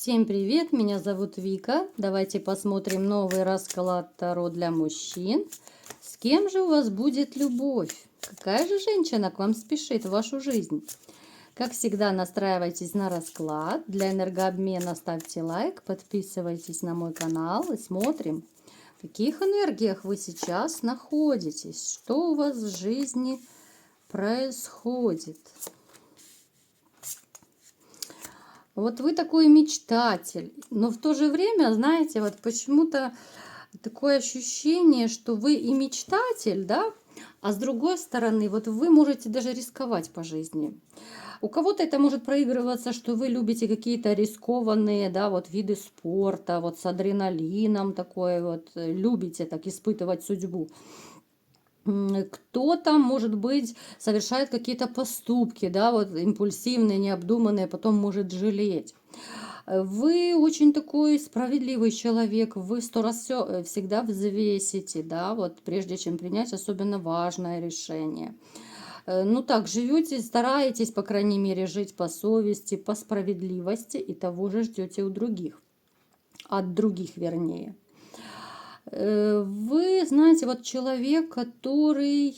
Всем привет, меня зовут Вика. Давайте посмотрим новый расклад Таро для мужчин. С кем же у вас будет любовь? Какая же женщина к вам спешит в вашу жизнь? Как всегда, настраивайтесь на расклад. Для энергообмена ставьте лайк, подписывайтесь на мой канал и смотрим, в каких энергиях вы сейчас находитесь, что у вас в жизни происходит. Вот вы такой мечтатель, но в то же время, знаете, вот почему-то такое ощущение, что вы и мечтатель, да, а с другой стороны, вот вы можете даже рисковать по жизни. У кого-то это может проигрываться, что вы любите какие-то рискованные, да, вот виды спорта, вот с адреналином такое вот, любите так испытывать судьбу. Кто-то, может быть, совершает какие-то поступки, да, вот импульсивные, необдуманные, потом может жалеть. Вы очень такой справедливый человек, вы 100 раз все всегда взвесите, да, вот прежде чем принять особенно важное решение. Ну так, живете, стараетесь, по крайней мере, жить по совести, по справедливости, и того же ждете у других, от других вернее. Вы знаете, вот человек, который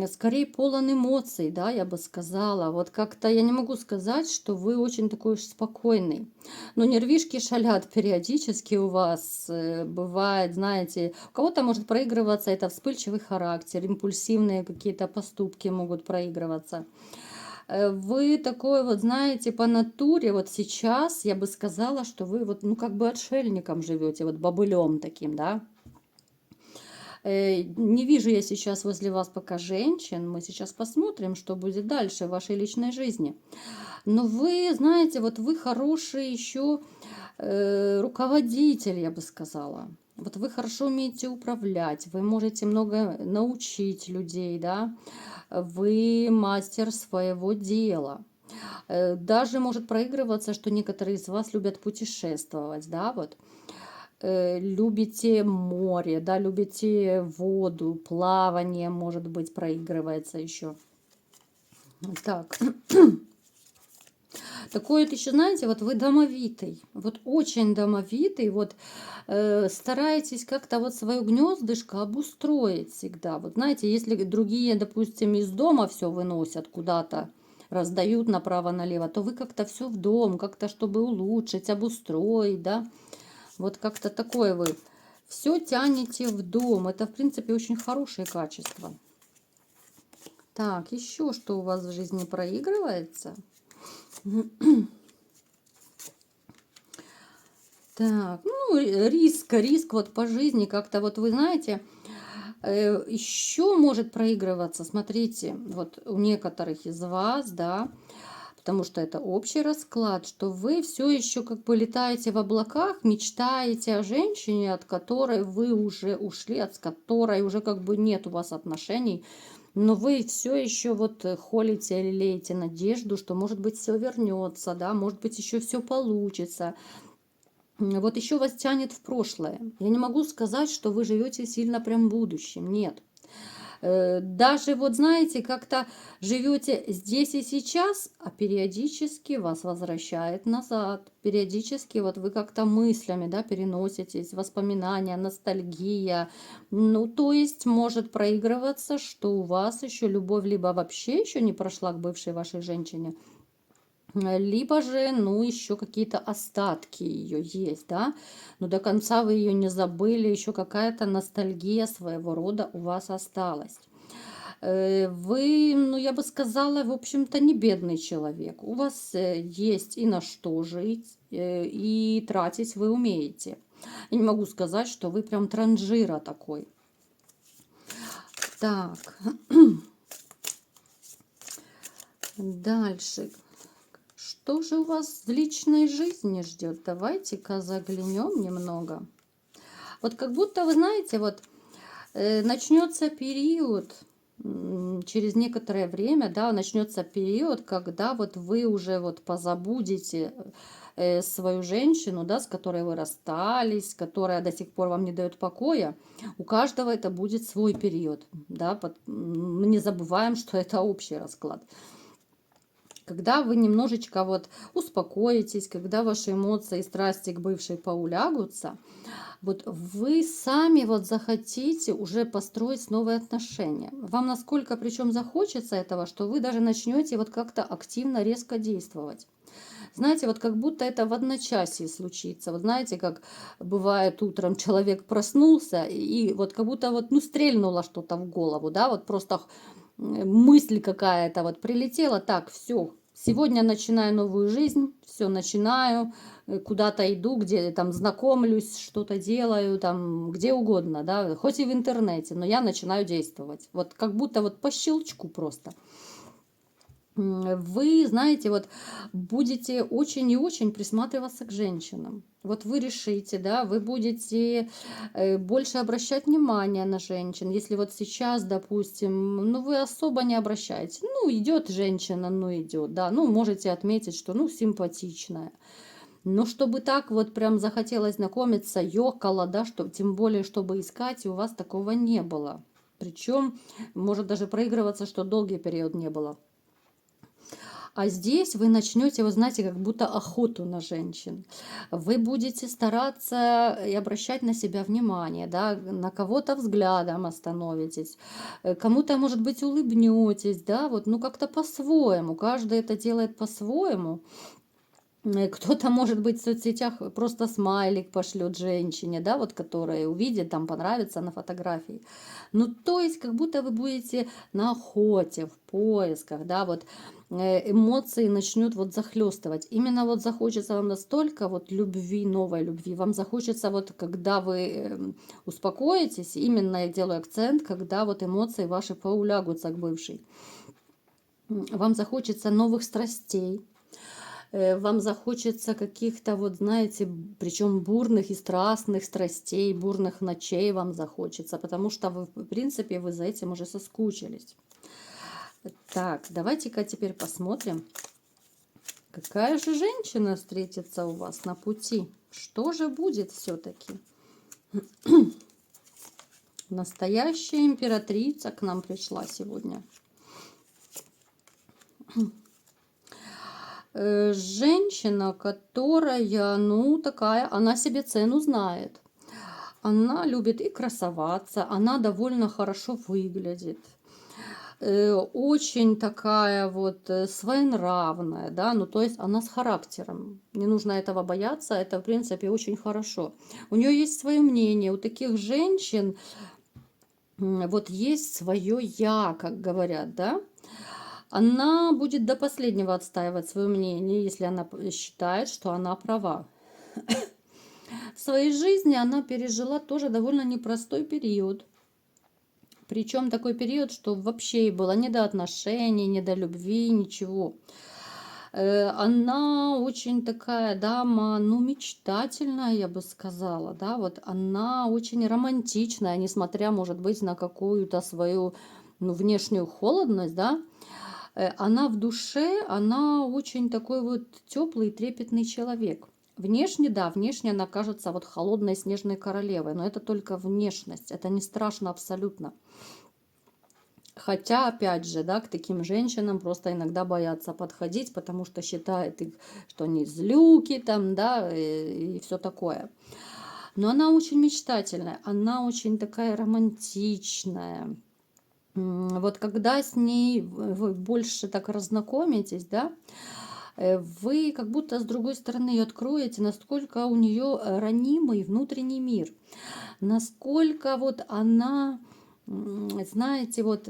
скорее полон эмоций, да, я бы сказала. Вот как-то я не могу сказать, что вы очень такой уж спокойный. Но нервишки шалят периодически у вас. Бывает, знаете, у кого-то может проигрываться это вспыльчивый характер, импульсивные какие-то поступки могут проигрываться. Вы такой вот, знаете, по натуре, вот сейчас я бы сказала, что вы вот, ну, как бы отшельником живете, вот бобылем таким, да. Не вижу я сейчас возле вас пока женщин. Мы сейчас посмотрим, что будет дальше в вашей личной жизни. Но вы, знаете, вот вы хороший еще руководитель, я бы сказала. Вот вы хорошо умеете управлять, вы можете много научить людей, да. Вы мастер своего дела. Даже может проигрываться, что некоторые из вас любят путешествовать, да, вот. Любите море, да, любите воду, плавание, может быть, проигрывается еще. Так, такой вот еще, знаете, вот вы домовитый, вот очень домовитый, вот стараетесь как-то вот свое гнездышко обустроить всегда. Вот знаете, если другие, допустим, из дома все выносят куда-то, раздают направо-налево, то вы как-то все в дом, как-то чтобы улучшить, обустроить, да. Вот как-то такое вы все тянете в дом. Это, в принципе, очень хорошее качество. Так, еще что у вас в жизни проигрывается? Так, ну, риск вот по жизни как-то, вот вы знаете, еще может проигрываться, смотрите, вот у некоторых из вас, да, потому что это общий расклад, что вы все еще как бы летаете в облаках, мечтаете о женщине, от которой вы уже ушли, от которой уже как бы нет у вас отношений, но вы все еще вот холите или леете надежду, что может быть все вернется, да, может быть еще все получится. Вот еще вас тянет в прошлое. Я не могу сказать, что вы живете сильно прям будущим. Нет. Даже вот знаете, как-то живете здесь и сейчас, а периодически вас возвращает назад. Периодически вот вы как-то мыслями, да, переноситесь, воспоминания, ностальгия. Ну, то есть может проигрываться, что у вас еще любовь либо вообще еще не прошла к бывшей вашей женщине, либо же, ну, еще какие-то остатки ее есть, да, но до конца вы ее не забыли, еще какая-то ностальгия своего рода у вас осталась. Вы, ну, я бы сказала, в общем-то, не бедный человек. У вас есть и на что жить, и тратить вы умеете. Я не могу сказать, что вы прям транжира такой. Так, дальше. Что же у вас в личной жизни ждет? Давайте-ка заглянем немного. Вот как будто, вы знаете, вот начнется период, через некоторое время, да, начнется период, когда вот вы уже вот позабудете свою женщину, да, с которой вы расстались, которая до сих пор вам не дает покоя. У каждого это будет свой период, да, мы не забываем, что это общий расклад. Когда вы немножечко вот успокоитесь, когда ваши эмоции и страсти к бывшей поулягутся, вот вы сами вот захотите уже построить новые отношения. Вам насколько причем захочется этого, что вы даже начнете вот как-то активно, резко действовать. Знаете, вот как будто это в одночасье случится. Вот знаете, как бывает утром человек проснулся, и вот как будто вот, ну, стрельнуло что-то в голову, да, вот просто мысль какая-то вот прилетела, так, все, сегодня начинаю новую жизнь, все, начинаю, куда-то иду, где там знакомлюсь, что-то делаю, там, где угодно, да, хоть и в интернете, но я начинаю действовать. Вот как будто вот по щелчку просто. Вы, знаете, вот будете очень и очень присматриваться к женщинам. Вот вы решите, да, вы будете больше обращать внимание на женщин. Если вот сейчас, допустим, ну вы особо не обращаете, ну идет женщина, ну идет, да, ну можете отметить, что ну симпатичная. Но чтобы так вот прям захотелось знакомиться, ёкало, да, что, тем более, чтобы искать, у вас такого не было. Причем может даже проигрываться, что долгий период не было. А здесь вы начнете, вы знаете, как будто охоту на женщин. Вы будете стараться и обращать на себя внимание, да, на кого-то взглядом остановитесь, кому-то, может быть, улыбнетесь, да, вот, ну, как-то по-своему. Каждый это делает по-своему. Кто-то, может быть, в соцсетях просто смайлик пошлет женщине, да, вот, которая увидит, там понравится на фотографии. Ну, то есть, как будто вы будете на охоте, в поисках, да, вот эмоции начнут вот захлестывать. Именно вот захочется вам настолько вот любви, новой любви, вам захочется вот, когда вы успокоитесь, именно я делаю акцент, когда вот эмоции ваши поулягутся к бывшей. Вам захочется новых страстей, вам захочется каких-то, вот знаете, причем бурных и страстных страстей, бурных ночей вам захочется, потому что вы, в принципе, вы за этим уже соскучились. Так, давайте-ка теперь посмотрим, какая же женщина встретится у вас на пути. Что же будет все-таки? Настоящая императрица к нам пришла сегодня. Женщина, которая, ну, такая, она себе цену знает. Она любит и красоваться, она довольно хорошо выглядит. Очень такая вот своенравная, да, ну то есть она с характером. Не нужно этого бояться, это в принципе очень хорошо. У нее есть свое мнение, у таких женщин вот есть свое я, как говорят, да. Она будет до последнего отстаивать свое мнение, если она считает, что она права. В своей жизни она пережила тоже довольно непростой период. Причем такой период, что вообще ей было не до отношений, не до любви, ничего. Она очень такая дама, ну, мечтательная, я бы сказала, да, вот она очень романтичная, несмотря, может быть, на какую-то свою, ну, внешнюю холодность, да, она в душе, она очень такой вот теплый, трепетный человек. Внешне, да, внешне она кажется вот холодной снежной королевой, но это только внешность, это не страшно абсолютно. Хотя, опять же, да, к таким женщинам просто иногда боятся подходить, потому что считают их, что они злюки там, да, и все такое. Но она очень мечтательная, она очень такая романтичная. Вот когда с ней вы больше так разнакомитесь, да, вы как будто с другой стороны откроете, насколько у нее ранимый внутренний мир, насколько вот она, знаете, вот,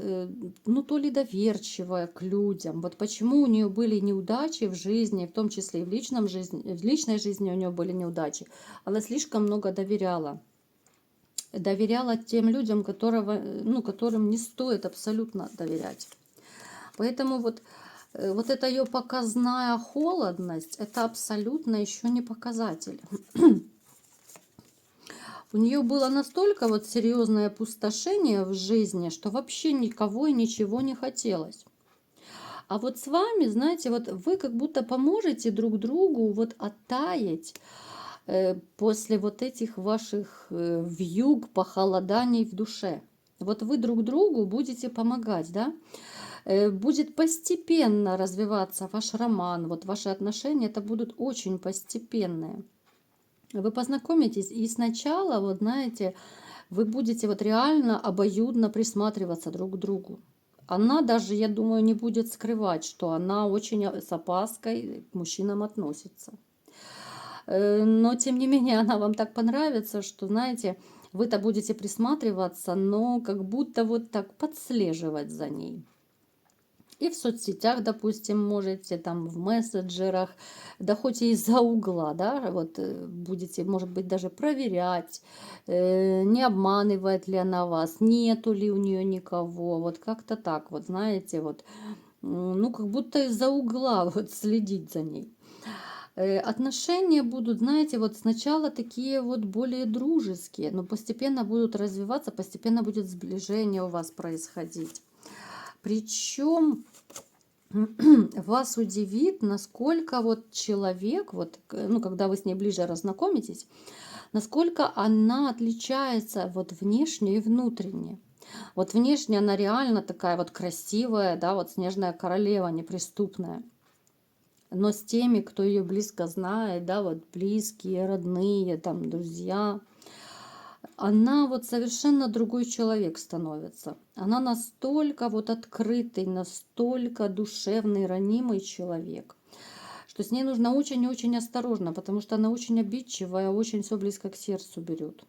ну то ли доверчивая к людям, вот почему у нее были неудачи в жизни, в том числе и в личной жизни у нее были неудачи, она слишком много доверяла. Доверяла тем людям, которым не стоит абсолютно доверять. Поэтому вот эта ее показная холодность, это абсолютно еще не показатель. У нее было настолько вот серьезное опустошение в жизни, что вообще никого и ничего не хотелось. А вот с вами, знаете, вот вы как будто поможете друг другу вот оттаять после вот этих ваших вьюг, похолоданий в душе. Вот вы друг другу будете помогать, да? Будет постепенно развиваться ваш роман, вот ваши отношения, это будут очень постепенные. Вы познакомитесь, и сначала, вот знаете, вы будете вот реально обоюдно присматриваться друг к другу. Она даже, я думаю, не будет скрывать, что она очень с опаской к мужчинам относится. Но, тем не менее, она вам так понравится, что, знаете, вы-то будете присматриваться, но как будто вот так подслеживать за ней. И в соцсетях, допустим, можете, там в мессенджерах, да хоть и из-за угла, да, вот будете, может быть, даже проверять, не обманывает ли она вас, нету ли у нее никого, вот как-то так, вот знаете, вот, ну, как будто из-за угла вот следить за ней. Отношения будут, знаете, вот сначала такие вот более дружеские, но постепенно будут развиваться, постепенно будет сближение у вас происходить. Причем вас удивит, насколько вот человек, вот, ну, когда вы с ней ближе разнакомитесь, насколько она отличается вот внешне и внутренне. Вот внешне она реально такая вот красивая, да, вот снежная королева, неприступная. Но с теми, кто ее близко знает, да, вот близкие, родные, там, друзья, она вот совершенно другой человек становится. Она настолько вот открытый, настолько душевный, ранимый человек, что с ней нужно очень-очень осторожно, потому что она очень обидчивая, очень все близко к сердцу берет.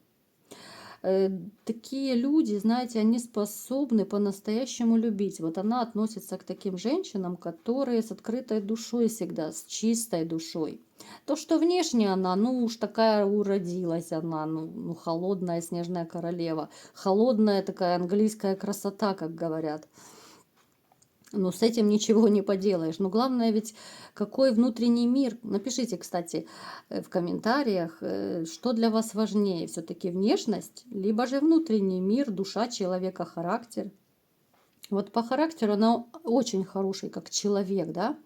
Такие люди, знаете, они способны по-настоящему любить. Вот она относится к таким женщинам, которые с открытой душой всегда, с чистой душой. То, что внешне она, ну уж такая уродилась она, ну холодная снежная королева, холодная такая английская красота, как говорят. Но с этим ничего не поделаешь. Но главное ведь, какой внутренний мир. Напишите, кстати, в комментариях, что для вас важнее. Все-таки внешность, либо же внутренний мир, душа человека, характер. Вот по характеру она очень хороший, как человек, да.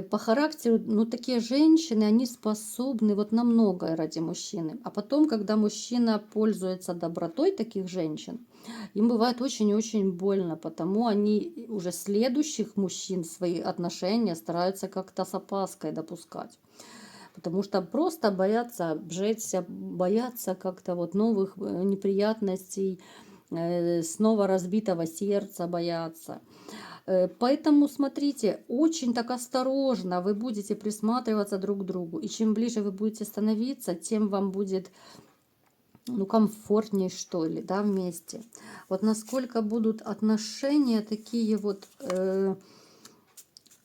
По характеру, ну, такие женщины, они способны вот на многое ради мужчины. А потом, когда мужчина пользуется добротой таких женщин, им бывает очень и очень больно, потому они уже следующих мужчин в свои отношения стараются как-то с опаской допускать. Потому что просто боятся обжечься, боятся как-то вот новых неприятностей, снова разбитого сердца боятся. Поэтому смотрите, очень так осторожно вы будете присматриваться друг к другу. И чем ближе вы будете становиться, тем вам будет, ну, комфортнее, что ли, да, вместе. Вот насколько будут отношения такие вот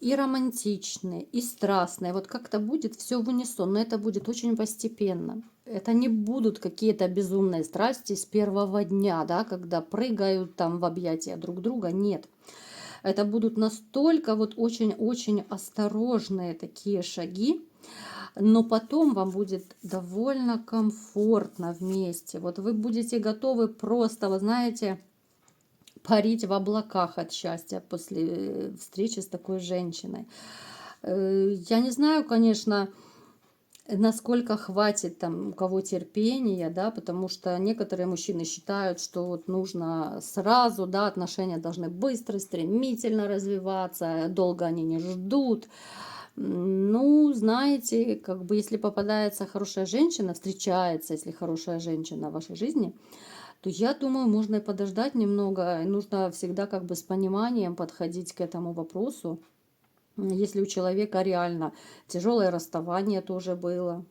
и романтичные, и страстные. Вот как-то будет все в унисон, но это будет очень постепенно. Это не будут какие-то безумные страсти с первого дня, да, когда прыгают там в объятия друг друга. Нет. Это будут настолько вот очень-очень осторожные такие шаги, но потом вам будет довольно комфортно вместе. Вот вы будете готовы просто, вы знаете, парить в облаках от счастья после встречи с такой женщиной. Я не знаю, конечно, насколько хватит там у кого терпения, да, потому что некоторые мужчины считают, что вот нужно сразу, да, отношения должны быстро, стремительно развиваться, долго они не ждут. Ну, знаете, как бы если попадается хорошая женщина, встречается, если хорошая женщина в вашей жизни, то я думаю, можно и подождать немного, и нужно всегда как бы с пониманием подходить к этому вопросу. Если у человека реально тяжелое расставание тоже было,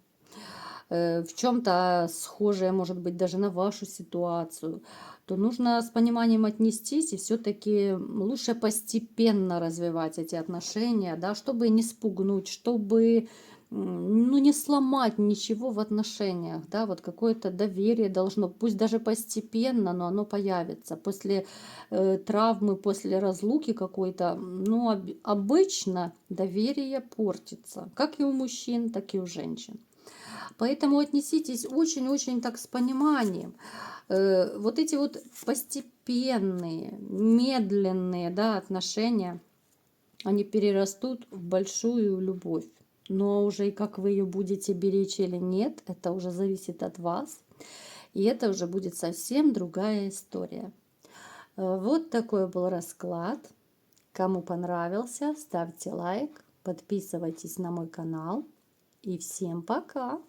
в чем-то схожее, может быть, даже на вашу ситуацию, то нужно с пониманием отнестись и все-таки лучше постепенно развивать эти отношения, да, чтобы не спугнуть, чтобы, ну, не сломать ничего в отношениях, да, вот какое-то доверие должно, пусть даже постепенно, но оно появится. После травмы, после разлуки какой-то, ну, обычно доверие портится, как и у мужчин, так и у женщин. Поэтому отнеситесь очень-очень так с пониманием. Вот эти вот постепенные, медленные, да, отношения, они перерастут в большую любовь. Но уже и как вы ее будете беречь или нет, это уже зависит от вас. И это уже будет совсем другая история. Вот такой был расклад. Кому понравился, ставьте лайк, подписывайтесь на мой канал. И всем пока!